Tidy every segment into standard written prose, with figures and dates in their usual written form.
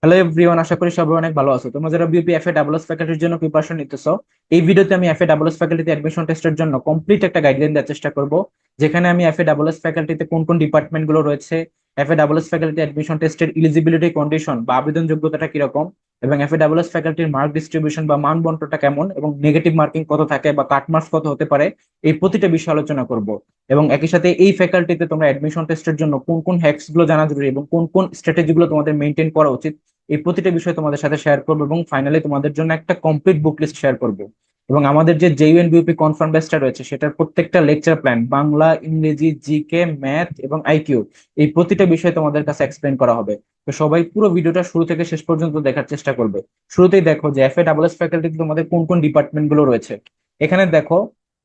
Hello everyone, আশা করি সবাই অনেক ভালো আছো। তোমরা যারা বিউপি এফএ ডাবল এস ফ্যাকাল্টির জন্য প্রিপারেশন নিতেছো, এই ভিডিওতে আমি এফএ ডাবল এস ফ্যাকাল্টিতে অ্যাডমিশন টেস্টের জন্য কমপ্লিট একটা গাইডলাইন দেওয়ার চেষ্টা করব, যেখানে আমি এফএ ডাবল এস ফ্যাকাল্টিতে কোন কোন ডিপার্টমেন্ট গুলো রয়েছে, FA double S faculty admission টেস্টের ইলিজিবিলিটি কন্ডিশন বা আবেদন যোগ্যতাটা কিরকম, এবং এফএ ডাবল এস ফ্যাকাল্টির মার্ক ডিস্ট্রিবিউশন বা মান বন্টনটা কেমন, এবং নেগেটিভ মার্কিং কত থাকে বা কাট মার্কস কত হতে পারে, এই প্রতিটা বিষয় আলোচনা করব। এবং একই সাথে এই ফ্যাকাল্টিতে তোমরা অ্যাডমিশন টেস্টের জন্য কোন কোন হ্যাক্স গুলো জানা জরুরি এবং কোন কোন স্ট্র্যাটেজি গুলো তোমাদের মেনটেন করা উচিত, এই প্রতিটা বিষয় তোমাদের সাথে শেয়ার করবো। এবং ফাইনালি তোমাদের জন্য একটা কমপ্লিট বুক লিস্ট শেয়ার করবো। এবং আমাদের যে জেইউএন বিউপি কনফার্ম ব্যাচটা রয়েছে, সেটার প্রত্যেকটা লেকচার প্ল্যান, বাংলা, ইংরেজি, জিকে, ম্যাথ এবং আইকিউ, এই প্রতিটা বিষয় তোমাদের কাছে এক্সপ্লেন করা হবে। তো সবাই পুরো ভিডিওটা শুরু থেকে শেষ পর্যন্ত দেখার চেষ্টা করবে। শুরুতেই দেখো যে এফএ ডাবল এস ফ্যাকাল্টিতে তোমাদের কোন কোন ডিপার্টমেন্ট গুলো রয়েছে। এখানে দেখো,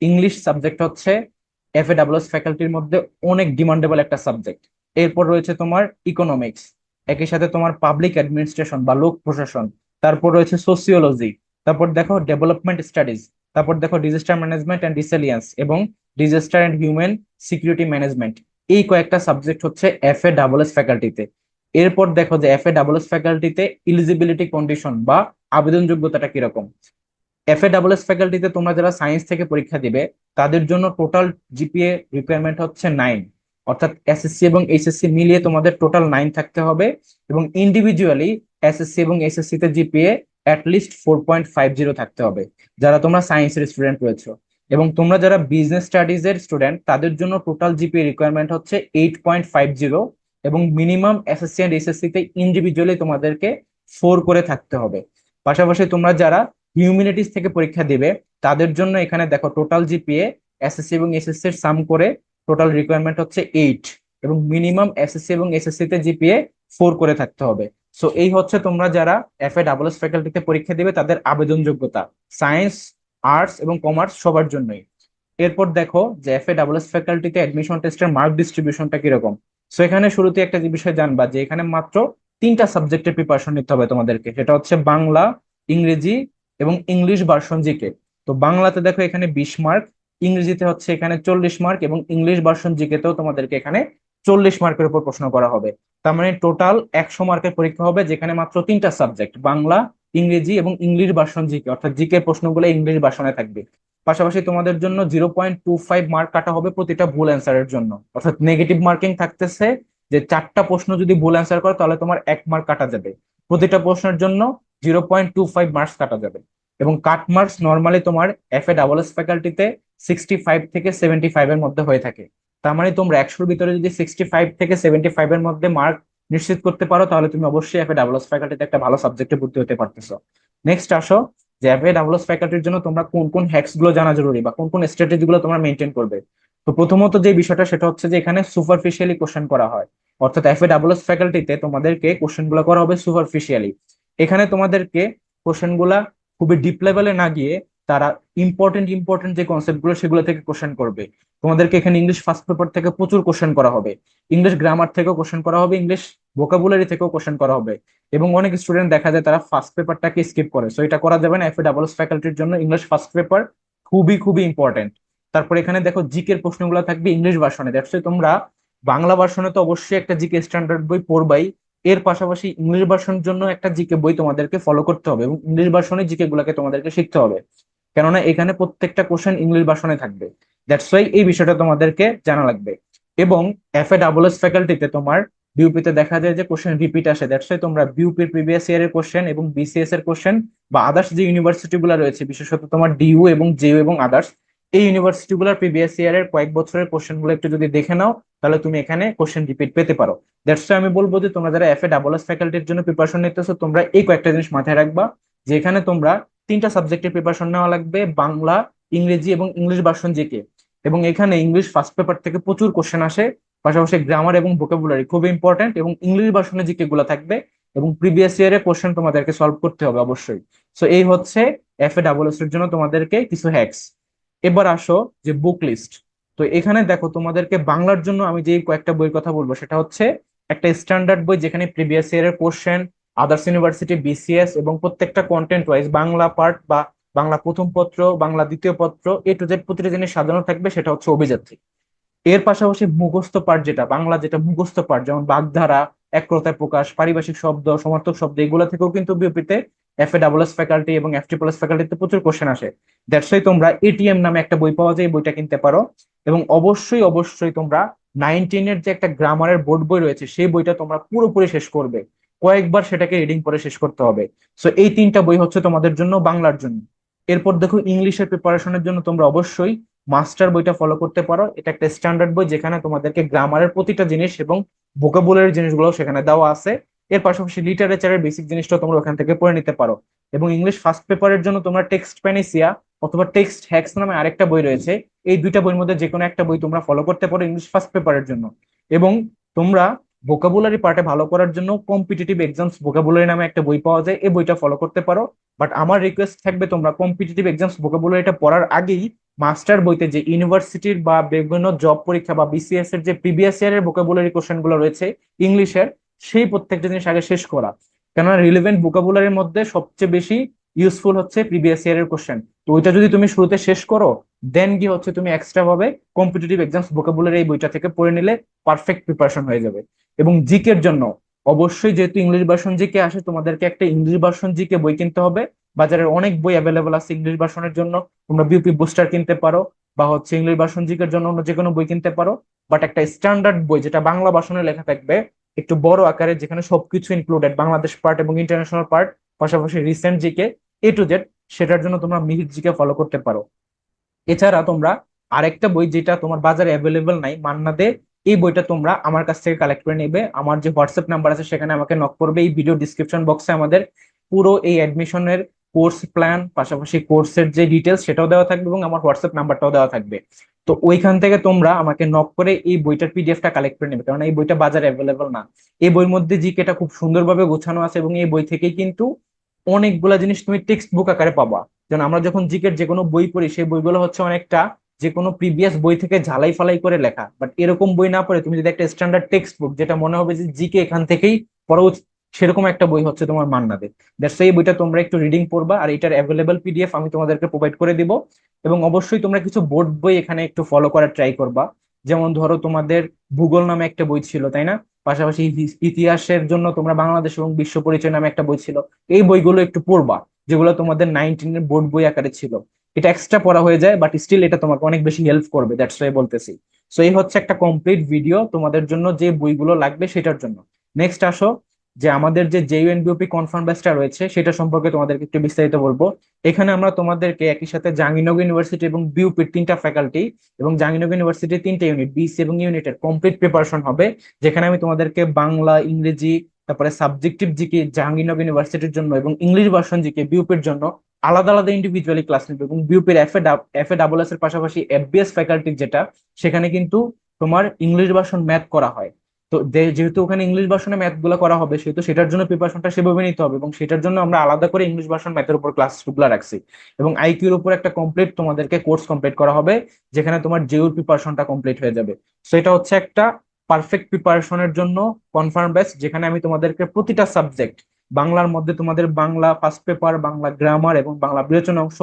ইংলিশ সাবজেক্ট হচ্ছে এফএ ডাবল এস ফ্যাকাল্টির মধ্যে অনেক ডিমান্ডেবল একটা সাবজেক্ট। এরপর রয়েছে তোমার ইকোনমিক্স, একই সাথে তোমার পাবলিক অ্যাডমিনিস্ট্রেশন বা লোক প্রশাসন, তারপর রয়েছে সোসিওলজি, তারপর দেখো ডেভেলপমেন্ট স্টাডিজ, তারপর দেখো ডিজাস্টার ম্যানেজমেন্ট অ্যান্ড রিসিলিয়েন্স এবং disaster and human security management. এই কয়েকটা সাবজেক্ট হচ্ছে এফএ ডাবল এস ফ্যাকাল্টিতে। এরপর দেখো যে এফএ ডাবল এস ফ্যাকাল্টিতে ইলিজিবিলিটি কন্ডিশন বা আবেদন যোগ্যতাটা কিরকম। এফএ ডাবল এস ফ্যাকাল্টিতে তোমরা যারা সায়েন্স থেকে পরীক্ষা দিবে, তাদের জন্য টোটাল জিপিএ রিকোয়ারমেন্ট হচ্ছে 9। অর্থাৎ এসএসসি এবং এইচএসসি মিলিয়ে তোমাদের টোটাল 9 থাকতে হবে। এবং ইন্ডিভিজুয়ালি এসএসসি এবং এইচএসসি তে জিপিএ লিস্ট 4.50 থাকতে হবে, যারা তোমরা সায়েন্সের স্টুডেন্ট রয়েছো। এবং তোমরা যারা বিজনেস স্টাডিজ এর স্টুডেন্ট, তাদের জন্য টোটাল জিপিএ রিকোয়ারমেন্ট হচ্ছে 8.50। এবং মিনিমাম এসএসসি এন্ড এইচএসসি তে ইন্ডিভিজুয়ালি তোমাদেরকে 4 করে থাকতে হবে। পাশাপাশি তোমরা যারা হিউম্যানিটিস থেকে পরীক্ষা দিবে, তাদের জন্য এখানে দেখো টোটাল জিপিএ এসএসসি এবং এসএসসি এর সাম করে টোটাল রিকোয়ারমেন্ট হচ্ছে 8। এবং মিনিমাম এসএসসি এবং এসএসসি তে জিপিএ 4 করে থাকতে হবে। সো এই হচ্ছে তোমরা যারা এফএ ডাবল এস ফ্যাকাল্টিতে পরীক্ষা দিবে তাদের আবেদন যোগ্যতা, সায়েন্স, আর্টস এবং কমার্স সবার জন্যই। এরপর দেখো যে এফএ ডাবল এস ফ্যাকাল্টিতে অ্যাডমিশন টেস্টের মার্ক ডিস্ট্রিবিউশনটা কিরকম। সো এখানে শুরুতে একটা যে বিষয় জানবা, যে এখানে মাত্র তিনটা সাবজেক্টের প্রিপারেশন নিতে হবে তোমাদেরকে, সেটা হচ্ছে বাংলা, ইংরেজি এবং ইংলিশ ভার্সন জিকে। তো বাংলাতে দেখো এখানে 20 মার্ক, ইংরেজিতে হচ্ছে এখানে 40 মার্ক, এবং ইংলিশ ভার্সন জিকে তেও তোমাদেরকে এখানে 40 মার্কের উপর প্রশ্ন করা হবে। তার মানে টোটাল 100 মার্কের পরীক্ষা হবে, যেখানে মাত্র তিনটা সাবজেক্ট, বাংলা, ইংরেজি এবং ইংলিশ ভার্সন জিকে, অর্থাৎ জিকে প্রশ্নগুলো ইংলিশ ভার্সনে থাকবে। পাশাপাশি তোমাদের জন্য 0.25 মার্ক কাটা হবে প্রতিটা ভুল অ্যান্সারের জন্য। অর্থাৎ নেগেটিভ মার্কিং থাকতেছে, যে চারটা প্রশ্ন যদি ভুল অ্যান্সার করো তাহলে তোমার 1 মার্ক কাটা যাবে। প্রতিটা প্রশ্নের জন্য 0.25 মার্কস কাটা যাবে। এবং কাট মার্কস নর্মালি তোমার এফএ ডাবল এস ফ্যাকাল্টিতে 65 থেকে 75 এর মধ্যে হয়ে থাকে। তার মানে তোমরা 100-র ভিতরে যদি 65 থেকে 75 এর মধ্যে মার্ক নিশ্চিত করতে পারো, তাহলে তুমি অবশ্যই এফএ ডাবল এস ফ্যাকাল্টিতে একটা ভালো সাবজেক্টে ভর্তি হতে পারতেছো। নেক্সট আসো, যে এফএ ডাবল এস ফ্যাকাল্টির জন্য তোমরা কোন কোন হ্যাক্স গুলো জানা জরুরি বা কোন কোন স্ট্র্যাটেজি গুলো তোমরা মেনটেন করবে। তো প্রথমত যে বিষয়টা, সেটা হচ্ছে যে এখানে সুপারফিশিয়ালি কোশ্চেন করা হয়। অর্থাৎ এফএ ডাবল এস ফ্যাকাল্টিতে তোমাদেরকে কোশ্চেন গুলো করা হবে সুপারফিশিয়ালি। এখানে তোমাদেরকে কোশ্চেন গুলা খুবই ডিপ লেভেলে না গিয়ে, তারা ইম্পর্টেন্ট ইম্পর্টেন্ট যে কনসেপ্ট গুলো সেগুলো থেকে কোশ্চেন করবে। তোমাদেরকে এখানে ইংলিশ ফার্স্ট পেপার থেকে প্রচুর কোশ্চেন করা হবে, ইংলিশ গ্রামার থেকেও কোশ্চেন করা হবে, ইংলিশ ভোকাবুলারি থেকেও কোশ্চেন করা হবে। এবং অনেক স্টুডেন্ট দেখা যায় তারা ফার্স্ট পেপারটাকে স্কিপ করে, সো এটা করা যাবে না। এফএ ডাবল এস ফ্যাকাল্টির জন্য ইংলিশ ফার্স্ট পেপার খুবই খুবই ইম্পর্টেন্ট। তারপর এখানে দেখো জিকের প্রশ্নগুলো থাকবে ইংলিশ ভার্সনে। দেখছো তোমরা বাংলা ভার্সনে তো অবশ্যই একটা জিকে স্ট্যান্ডার্ড বই পড়বাই, এর পাশাপাশি ইংলিশ ভার্সনের জন্য একটা জিকে বই তোমাদেরকে ফলো করতে হবে, এবং ইংলিশ ভার্সনে জিকে গুলাকে তোমাদেরকে শিখতে হবে। কেননা এখানে প্রত্যেকটা কোশ্চেন ইংলিশ ভার্সনে থাকবে। দ্যাটস ওয়াই এই বিষয়টা তোমাদেরকে জানা লাগবে। এবং এফএ ডাবল এস ফ্যাকাল্টিতে তোমার বিউপিতে দেখা যায় যে কোশ্চেন রিপিট আসে। দ্যাটস ওয়াই তোমরা বিউপির প্রিভিয়াস ইয়ারের কোশ্চেন এবং বিসিএস এর কোশ্চেন বা আদার্স যে ইউনিভার্সিটি গুলো রয়েছে, বিশেষত তোমার ডিইউ এবং জেইউ এবং আদার্স, এই ইউনিভার্সিটি গুলার প্রিভিয়াস ইয়ারের কয়েক বছরের কোশ্চেন গুলো একটু যদি দেখে নাও, তাহলে তুমি এখানে কোশ্চেন রিপিট পেতে পারো। দ্যাটস আমি বলবো যে তোমরা যারা এফএ ডাবল এস ফ্যাকাল্টির জন্য প্রিপারেশন নিতেছো, তোমরা এই কয়েকটা জিনিস মাথায় রাখবা, যে এখানে তোমরা তিনটা সাবজেক্টের প্রিপারেশন নেওয়া লাগবে, বাংলা, ইংরেজি এবং ইংলিশ ভার্সন জিকে। এবং এখানে ইংলিশ ফার্স্ট পেপার থেকে প্রচুর কোশ্চেন আসে, পাশাপাশি গ্রামার এবং ভোকাবুলারি খুব ইম্পর্টেন্ট, এবং ইংলিশ ভার্সনে জিকে গুলো থাকবে। এবং প্রিভিয়াস ইয়ারের কোশ্চেন তোমাদেরকে সলভ করতে হবে অবশ্যই। সো এই হচ্ছে এফএ ডাবল এস এর জন্য তোমাদেরকে কিছু হ্যাক্স। এবার আসো যে বুক লিস্ট। তো এখানে দেখো তোমাদেরকে বাংলার জন্য আমি যে কয়েকটা বইয়ের কথা বলবো, সেটা হচ্ছে একটা স্ট্যান্ডার্ড বই, যেখানে প্রিভিয়াস ইয়ারের কোশ্চেন, আদার্স ইউনিভার্সিটি, বিসিএস এবং প্রত্যেকটা কন্টেন্ট ওয়াইজ বাংলা পার্ট বা বাংলা প্রথম পত্র, বাংলা দ্বিতীয় পত্র, এ টু জেড প্রতিটা জিনিস সাজানো থাকবে, সেটা হচ্ছে অভিযাত্রী। এর পাশাপাশি মুখস্থ পাঠ, যেটা বাংলা যেটা মুখস্থ পাঠ, যেমন বাগধারা, এক কথায় প্রকাশ, পারিভাষিক শব্দ, সমার্থক শব্দ, এগুলো থেকেও কিন্তু বিউপিতে এফএ ডাবল এস ফ্যাকাল্টি এবং এফটি প্লাস ফ্যাকাল্টিতে প্রচুর কোশ্চেন আসে। দ্যাটস ওয়াই তোমরা এটিএম নামে একটা বই পাওয়া যায়, এই বইটা কিনতে পারো। এবং অবশ্যই অবশ্যই তোমরা 9-10 যে একটা গ্রামারের বোর্ড বই রয়েছে সেই বইটা তোমরা পুরোপুরি শেষ করবে, কয়েকবার সেটাকে রিডিং করে শেষ করতে হবে। সো এই 3টা বই হচ্ছে তোমাদের জন্য বাংলার জন্য। এরপর দেখো ইংলিশের প্রিপারেশনের জন্য তোমরা অবশ্যই মাস্টার বইটা ফলো করতে পারো। এটা একটা স্ট্যান্ডার্ড বই যেখানে তোমাদেরকে গ্রামারের প্রতিটা জিনিস এবং ভোকাবুলারি জিনিসগুলো সেখানে দেওয়া আছে। এর পাশাপাশি লিটারেচারের বেসিক জিনিসটা তোমরা ওখান থেকে পড়ে নিতে পারো। এবং ইংলিশ ফার্স্ট পেপারের জন্য তোমরা টেক্সট প্যানিসিয়া অথবা টেক্সট হ্যাক্স নামে আরেকটা বই রয়েছে, এই দুইটা বইয়ের মধ্যে যে কোনো একটা বই তোমরা ফলো করতে পারো ইংলিশ ফার্স্ট পেপারের জন্য। এবং তোমরা ভোকাবুলারি পার্টে ভালো করার জন্য কম্পিটিটিভ এক্সামস ভোকাবুলারি নামে একটা বই পাওয়া যায়, এই বইটা ফলো করতে পারো। বাট আমার রিকোয়েস্ট থাকবে তোমরা কম্পিটিটিভ এক্সামস ভোকাবুলারিটা পড়ার আগেই মাস্টার বইতে যে ইউনিভার্সিটির বা বিভিন্ন জব পরীক্ষা বা বিসিএস এর যে প্রিভিয়াস ইয়ারের ভোকাবুলারি কোশ্চেন গুলো রয়েছে ইংলিশের, সেই প্রত্যেকটা জিনিস আগে শেষ করা। কেননা রিলেভেন্ট ভোকাবুলারির মধ্যে সবচেয়ে বেশি ইউজফুল হচ্ছে প্রিভিয়াস ইয়ারের কোশ্চেন। তো ওইটা যদি তুমি শুরুতে শেষ করো, দেন কি হচ্ছে তুমি এক্সট্রা ভাবে কম্পিটিটিভ এক্সামস ভোকাবুলারি এই বইটা থেকে পড়ে নিলে পারফেক্ট প্রিপারেশন হয়ে যাবে। এবং জিকের জন্য অবশ্যই যেহেতু ইংলিশ ভার্সন জিকে আসে, তোমাদেরকে একটা ইংলিশ ভার্সন জিকে বই কিনতে হবে। বাজারের অনেক বই অ্যাভেলেবল আছে ইংলিশ ভার্সনের জন্য, তোমরা বিউপি বুস্টার কিনতে পারো বা হচ্ছে ইংলিশ ভার্সন জিকের জন্য অন্য যে কোনো বই কিনতে পারো। বাট একটা স্ট্যান্ডার্ড বই যেটা বাংলা ভার্সনে লেখা থাকবে, একটু বড় আকারে, যেখানে সবকিছু ইনক্লুডেড, বাংলাদেশ পার্ট এবং ইন্টারন্যাশনাল পার্ট, পাশাপাশি recent GK A to Z, সেটার জন্য তোমরা মিহির জিকে ফলো করতে পারো। এছাড়া তোমরা আরেকটা বই যেটা তোমার বাজারে অ্যাভেলেবল নাই, মান্না দে, এই বইটা তোমরা আমার কাছ থেকে কালেক্ট করে নেবে। আমার যে হোয়াটসঅ্যাপ নাম্বার আছে সেখানে আমাকে নক করবে। এই ভিডিও ডিসক্রিপশন বক্সে আমাদের পুরো এই অ্যাডমিশনের কোর্স প্ল্যান, পাশাপাশি কোর্সের যে ডিটেলস সেটাও দেওয়া থাকবে এবং আমার হোয়াটসঅ্যাপ নাম্বারটাও দেওয়া থাকবে। তো ওইখান থেকে তোমরা আমাকে নক করে এই বইটার পিডিএফটা কালেক্ট করে নেবে, কারণ এই বইটা বাজারে অ্যাভেলেবল না। এই বইয়ের মধ্যে জিকেটা খুব সুন্দরভাবে গোছানো আছে এবং এই বই থেকেই কিন্তু অনেকগুলা জিনিস তুমি টেক্সট বুক আকারে পাবা। যেমন আমরা যখন জিকের যে কোনো বই পড়ি, সেই বইগুলো হচ্ছে অনেকটা যে কোনো প্রিভিয়াস বই থেকে ঝালাই ফালাই করে লেখা। বাট এরকম বই না পড়ে তুমি যদি একটা স্ট্যান্ডার্ড টেক্সট বুক, যেটা মনে হবে যে জিকে এখান থেকেই পড়া উচিত, সেরকম একটা বই হচ্ছে তোমার মান্না দে। দ্যাটস এই বইটা তোমরা একটু রিডিং পড়বা, আর এটার অ্যাভেলেবল পিডিএফ আমি তোমাদেরকে প্রোভাইড করে দিব। এবং অবশ্যই তোমরা কিছু বোর্ড বই এখানে একটু ফলো করার ট্রাই করবা। যেমন ধরো তোমাদের ভূগোল নামে একটা বই ছিল, তাই না? পাশাপাশি ইতিহাসের জন্য তোমরা বাংলাদেশ এবং বিশ্ব পরিচয় নামে একটা বই ছিল। এই বইগুলো একটু পড়বা, যেগুলো তোমাদের 9-10 বোর্ড বই আকারে ছিল। এটা এক্সট্রা পড়া হয়ে যায়, বাট স্টিল এটা তোমাকে অনেক বেশি হেল্প করবে, দ্যাটস ওয়াই বলতেছি। সো এই হচ্ছে একটা কমপ্লিট ভিডিও তোমাদের জন্য যে বইগুলো লাগবে সেটার জন্য। নেক্সট আসো, যে আমাদের যে জেইউএনবিওপি কনফার্ম ব্যাচটা রয়েছে সেটা সম্পর্কে তোমাদেরকে একটু বিস্তারিত বলবো। এখানে আমরা তোমাদেরকে একই সাথে জাহাঙ্গীরনগর ইউনিভার্সিটি এবং বিউপির 3টা ফ্যাকাল্টি এবং জাহাঙ্গীরনগর ইউনিভার্সিটির 3টা ইউনিট, বিসি এবং ইউনিটের কমপ্লিট প্রিপারেশন হবে। যেখানে আমি তোমাদেরকে বাংলা, ইংরেজি, তারপরে সাবজেক্টিভ জিকে জাহাঙ্গীরনগর ইউনিভার্সিটির জন্য এবং ইংলিশ ভার্সন জিকে বিউপির জন্য আলাদা আলাদা ইন্ডিভিজুয়ালি ক্লাস নেবে। এবং বিউপির এফএ ডাবল এস এর পাশাপাশি এফবিএস ফ্যাকাল্টি যেটা, সেখানে কিন্তু তোমার ইংলিশ ভার্সন ম্যাথ করা হয়। তো যেহেতু ওখানে ইংলিশ ভার্সনে ম্যাথ গুলো করা হবে, সেহেতু সেটার জন্য প্রিপারেশনটা সেভাবে নিতে হবে এবং সেটার জন্য আমরা আলাদা করে ইংলিশ ভার্সন ম্যাথের উপর ক্লাস গুলো রাখছি। এবং আইকিউর উপর একটা কমপ্লিট তোমাদেরকে কোর্স কমপ্লিট করা হবে, যেখানে তোমার জেইউর প্রিপারেশনটা কমপ্লিট হয়ে যাবে। সো এটা হচ্ছে একটা পারফেক্ট প্রিপারেশনের জন্য কনফার্ম ব্যাচ, যেখানে আমি তোমাদেরকে প্রতিটা সাবজেক্ট, বাংলার মধ্যে তোমাদের Bangla first paper, Bangla grammar এবং বাংলা বিবেচনা অংশ,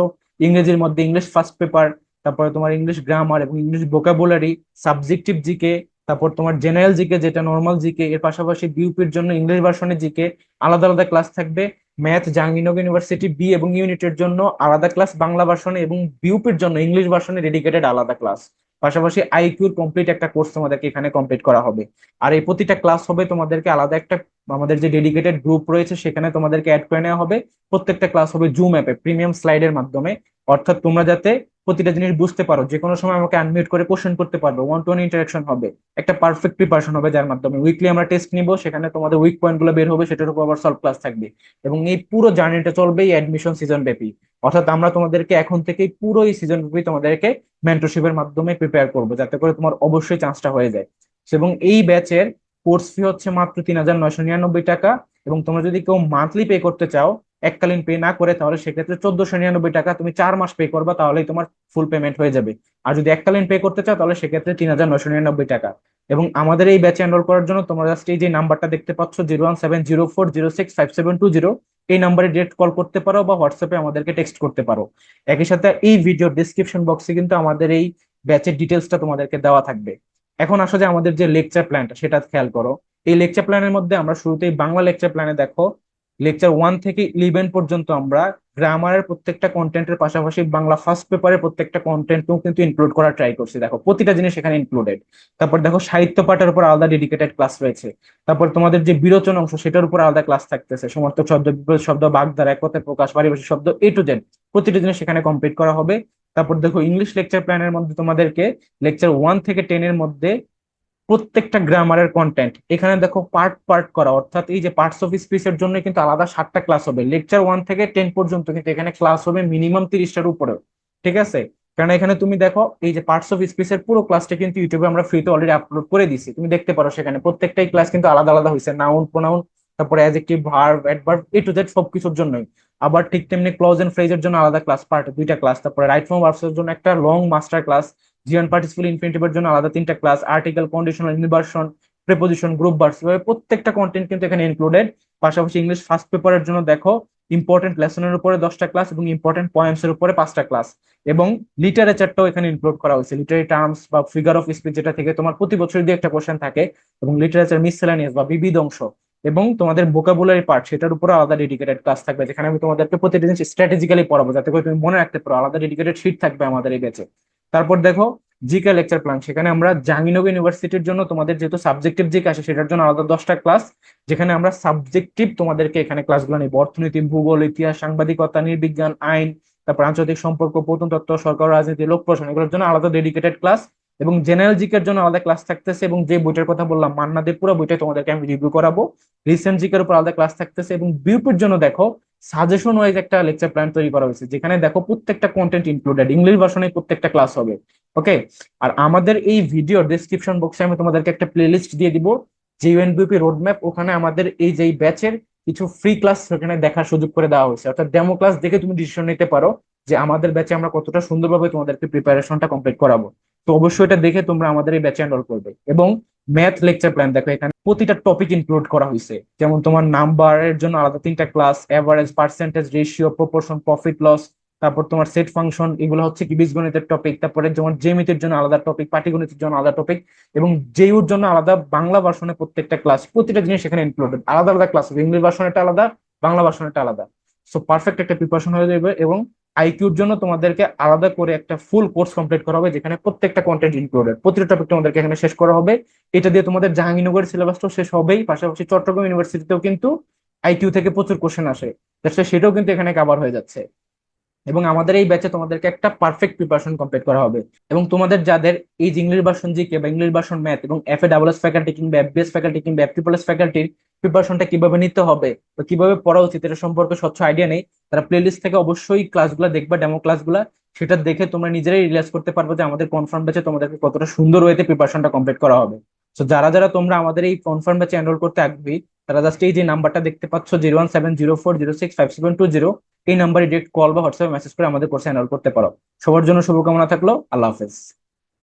ইংরেজির মধ্যে ইংলিশ ফার্স্ট পেপার, তারপরে তোমার ইংলিশ গ্রামার এবং ইংলিশ ভোকাবুলারি, সাবজেক্টিভ জিকে, তারপর তোমার জেনারেল জিকে যেটা নর্মাল জিকে, এর পাশাপাশি বিউপির জন্য ইংলিশ ভার্সনের জিকে আলাদা আলাদা ক্লাস থাকবে। ম্যাথ জাহাঙ্গীরনগর ইউনিভার্সিটি বি এবং ইউনিটের জন্য আলাদা ক্লাস বাংলা ভার্সনে, এবং বিউপির জন্য ইংলিশ ভার্সনে ডেডিকেটেড আলাদা ক্লাস। পাশাপাশি আইকিউর কমপ্লিট একটা কোর্স তোমাদেরকে এখানে কমপ্লিট করা হবে। আর এই প্রতিটা ক্লাস হবে তোমাদেরকে আলাদা একটা, আমাদের যে ডেডিকেটেড গ্রুপ রয়েছে সেখানে তোমাদেরকে অ্যাড করে নেওয়া হবে। প্রত্যেকটা ক্লাস হবে জুম অ্যাপে প্রিমিয়াম স্লাইডের মাধ্যমে, অর্থাৎ তোমরা যাতে প্রতিটা জিনিস বুঝতে পারো, যে কোনো সময় আমাকে আনমিউট করে কোশ্চেন করতে পারবে, ওয়ান টু ওয়ান ইন্টারাকশন হবে। একটা পারফেক্ট প্রিপারেশন হবে, যার মাধ্যমে উইকলি আমরা টেস্ট নিব, সেখানে তোমাদের উইক পয়েন্ট গুলো বের হবে, সেটার উপর আবার সলভ ক্লাস থাকবে। এবং এই পুরো জার্নিটা চলবে এই অ্যাডমিশন সিজন ব্যাপী। অর্থাৎ আমরা তোমাদেরকে এখন থেকেই পুরো এই সিজন ব্যাপী তোমাদেরকে মেন্টরশিপের মাধ্যমে প্রিপেয়ার করবো, যাতে করে তোমার অবশ্যই চান্সটা হয়ে যায়। এবং এই ব্যাচের কোর্স ফি হচ্ছে মাত্র 3,999 টাকা। এবং তোমরা যদি কেউ মান্থলি পে করতে চাও, এককালীন পে না করে, তাহলে সেক্ষেত্রে 1,499 টাকা তুমি 4 মাস পে করবা, তাহলেই তোমার ফুল পেমেন্ট হয়ে যাবে। আর যদি এককালীন পে করতে চাও তাহলে সেক্ষেত্রে 3,999 টাকা। এবং আমাদের এই ব্যাচে এনরোল করার জন্য তোমরা জাস্ট এই যে নাম্বারটা দেখতে পাচ্ছ, 01704065720, এই নাম্বারে ডিরেক্ট কল করতে পারো বা হোয়াটসঅ্যাপে আমাদেরকে টেক্সট করতে পারো। একই সাথে এই ভিডিও ডিসক্রিপশন বক্সে কিন্তু আমাদের এই ব্যাচের ডিটেলসটা তোমাদেরকে দেওয়া থাকবে। এখন আসলে আমাদের যে লেকচার প্ল্যানটা সেটা খেয়াল করো। এই লেকচার প্ল্যানের মধ্যে আমরা শুরুতেই বাংলা লেকচার প্ল্যানে দেখো লেকচার 1 থেকে 11 পর্যন্ত আমরা গ্রামারের প্রত্যেকটা কন্টেন্টের পাশাপাশি বাংলা ফার্স্ট পেপারের প্রত্যেকটা কন্টেন্টও কিন্তু ইনক্লুড করার ট্রাই করছি। দেখো প্রতিটা জিনিস এখানে ইনক্লুডেড। তারপর দেখো সাহিত্য পাঠের উপর আলাদা ডেডিকেটেড ক্লাস রয়েছে। তারপর তোমাদের যে বিরোচন অংশ সেটার উপর আলাদা ক্লাস থাকতেছে, সমর্থক শব্দ, বিপরীত শব্দ, বাগধারা, এক কথায় প্রকাশ, পারিভাষিক শব্দ, A to Z প্রতিটা জিনিস সেখানে কমপ্লিট করা হবে। তারপর দেখো ইংলিশ লেকচার প্ল্যানের মধ্যে তোমাদেরকে লেকচার 1 থেকে 10 মধ্যে প্রত্যেকটা গ্রামারের কন্টেন্ট এখানে দেখো পার্ট পার্ট করা, অর্থাৎ এই যে পার্টস অফ স্পিচ এর জন্য কিন্তু আলাদা 7টা ক্লাস হবে। লেকচার 1 থেকে 10 পর্যন্ত কিন্তু এখানে ক্লাস হবে মিনিমাম 30টার উপরে, ঠিক আছে? কারণ এখানে তুমি দেখো এই যে পার্টস অফ স্পিচ এর পুরো ক্লাসটা কিন্তু ইউটিউবে আমরা ফ্রিতে অলরেডি আপলোড করে দিছি, তুমি দেখতে পারো সেখানে প্রত্যেকটাই ক্লাস কিন্তু আলাদা আলাদা হয়েছে, নাউন, প্রোনাউন, তারপরে adjective, verb, adverb, A to Z সবকিছুর জন্যই। আবার ঠিক তেমনি ক্লজ এন্ড ফ্রেজের জন্য আলাদা ক্লাস, পার্ট 2টা ক্লাস, তারপরে রাইট ফর্ম ভার্বস এর জন্য একটা লং মাস্টার ক্লাস, জিওন পার্টিসিপল ইনফিনিটিভের জন্য আলাদা 3টা class, article, conditional, inversion, preposition, group verbs, এভাবে প্রত্যেকটা কন্টেন্ট কিন্তু এখানে ইনক্লুডেড। পাশাপাশি ইংলিশ ফার্স্ট পেপারের জন্য দেখো ইম্পর্টেন্ট লেসনের উপরে 10টা ক্লাস এবং ইম্পর্টেন্ট পয়েমস এর উপরে 5টা ক্লাস, এবং লিটারেচারটাও এখানে ইনক্লুড করা হয়েছে। লিটারি টার্মস বা ফিগার অফ স্পিচ যেটা থেকে তোমার প্রতি বছর দিয়ে একটা কোশ্চেন থাকে, এবং লিটারেচার মিসসেলেনিয়াস বা বিবিধ অংশ, এবং তোমাদের ভোকাবুলারি পার্ট সেটার উপর আলাদা ডেডিকেটেড ক্লাস থাকবে, যেখানে আমি তোমাদেরকে প্রতিটা জিনিস স্ট্র্যাটেজিক্যালি পড়াবো যাতে করে তুমি মনে রাখতে পারো। আলাদা ডেডিকেটেড শিট থাকবে আমাদের এই ব্যাচে। তারপর দেখো জিকে লেকচার প্ল্যান, সেখানে আমরা জাহাঙ্গীরনগর ইউনিভার্সিটির জন্য তোমাদের যেহেতু সাবজেক্টিভ জিকে আসে সেটার জন্য আলাদা 10টা ক্লাস, যেখানে আমরা সাবজেক্টিভ তোমাদেরকে এখানে ক্লাসগুলো নিব, অর্থনীতি, ভূগোল, ইতিহাস, সাংবাদিকতা, নৃবিজ্ঞান, আইন, তারপর আন্তর্জাতিক সম্পর্ক, প্রত্নতত্ত্ব, সরকার, রাজনীতি, লোক প্রশাসন, এগুলোর জন্য আলাদা ডেডিকেটেড ক্লাস, এবং জেনারেল জিকের জন্য আলাদা ক্লাস থাকতেছে। এবং যে বইটার কথা বললাম মান্না দে, পুরো বইটা তোমাদেরকে আমি রিভিউ করাবো। রিসেন্ট জিকের উপর আলাদা ক্লাস থাকতেছে, এবং বিউপির জন্য দেখো সাজেশন ওয়াইজ একটা লেকচার প্ল্যান তৈরি করা হয়েছে, যেখানে দেখো প্রত্যেকটা কন্টেন্ট ইনক্লুডেড, ইংলিশ ভার্সনে প্রত্যেকটা ক্লাস হবে। ওকে, আর আমাদের এই ভিডিও ডেসক্রিপশন বক্সে আমি তোমাদেরকে একটা প্লেলিস্ট দিয়ে দিব, যে ইউএনবিপি রোডম্যাপ, ওখানে আমাদের এই যে ব্যাচের কিছু ফ্রি ক্লাস সেখানে দেখার সুযোগ করে দেওয়া হয়েছে, অর্থাৎ ডেমো ক্লাস দেখে তুমি ডিসিশন নিতে পারো যে আমাদের ব্যাচে আমরা কতটা সুন্দরভাবে তোমাদেরকে প্রিপারেশনটা কমপ্লিট করাবো। তো অবশ্যই এটা দেখে তোমরা আমাদের এই ব্যাচে এনরোল করবে। এবং ম্যাথ লেকচার প্ল্যান দেখো এখানে প্রতিটা টপিক ইনক্লুড করা হয়েছে, যেমন তোমার নাম্বারের জন্য আলাদা 3টা class, average, percentage, ratio, proportion, profit loss, তারপর তোমার সেট ফাংশন, এগুলো হচ্ছে কি বীজগণিতের টপিক, তারপরে যেমন জ্যামিতির জন্য আলাদা টপিক, পাটিগণিতের জন্য আলাদা টপিক, এবং জেইউর জন্য আলাদা বাংলা ভার্সনে প্রত্যেকটা ক্লাস, প্রতিটা জিনিস এখানে ইনক্লুডেড, আলাদা আলাদা ক্লাস হবে, ইংলিশ ভার্সনটা আলাদা, বাংলা ভার্সনটা আলাদা। সো পারফেক্ট একটা প্রিপারেশন হয়ে যাবে। এবং আইকিউর জন্য তোমাদেরকে আলাদা করে একটা ফুল কোর্স কমপ্লিট করা হবে, যেখানে প্রত্যেকটা কন্টেন্ট ইনক্লুডেড, প্রতিটা টপিক তোমাদেরকে এখানে শেষ করা হবে। এটা দিয়ে তোমাদের জাহাঙ্গীরনগর সিলেবাসটাও শেষ হবেই, পাশাপাশি চট্টগ্রাম ইউনিভার্সিটিতেও কিন্তু আইকিউ থেকে প্রচুর কোশ্চেন আসে, সেটাও কিন্তু এখানে কভার হয়ে যাচ্ছে। এবং আমাদের এই ব্যাচে তোমাদেরকে একটা পারফেক্ট প্রিপারেশন কমপ্লিট করা হবে। এবং তোমাদের যাদের এই যে ইংলিশ ভার্সন জিকে বা ইংলিশ ভার্সন ম্যাথ এবং FA ফ্যাকাল্টি কিংবা FBS ফ্যাকাল্টি কিংবা FSSS ফ্যাকাল্টির প্রিপারেশনটা কিভাবে নিতে হবে বা কিভাবে পড়া উচিত এটা সম্পর্কে স্বচ্ছ আইডিয়া নেই, তারা প্লেলিস্ট থেকে অবশ্যই ক্লাসগুলো দেখবা, ডেমো ক্লাসগুলা, সেটা দেখে তোমরা নিজেরাই রিয়েলাইজ করতে পারবে যে আমাদের কনফার্ম ব্যাচে তোমাদেরকে কতটা সুন্দর ওয়েতে প্রিপারেশনটা কমপ্লিট করা হবে। তো যারা যারা তোমরা আমাদের এই কনফার্ম ব্যাচে এনরোল করতে আগ্রহী, তারা জাস্ট এই যে নাম্বারটা দেখতে পাচ্ছ 01704065720, এই নাম্বারে ডিরেক্ট কল বা হোয়াটসঅ্যাপে মেসেজ করে আমাদের কোর্সে এনরোল করতে পারো। সবার জন্য শুভকামনা থাকলো। আল্লাহ হাফেজ।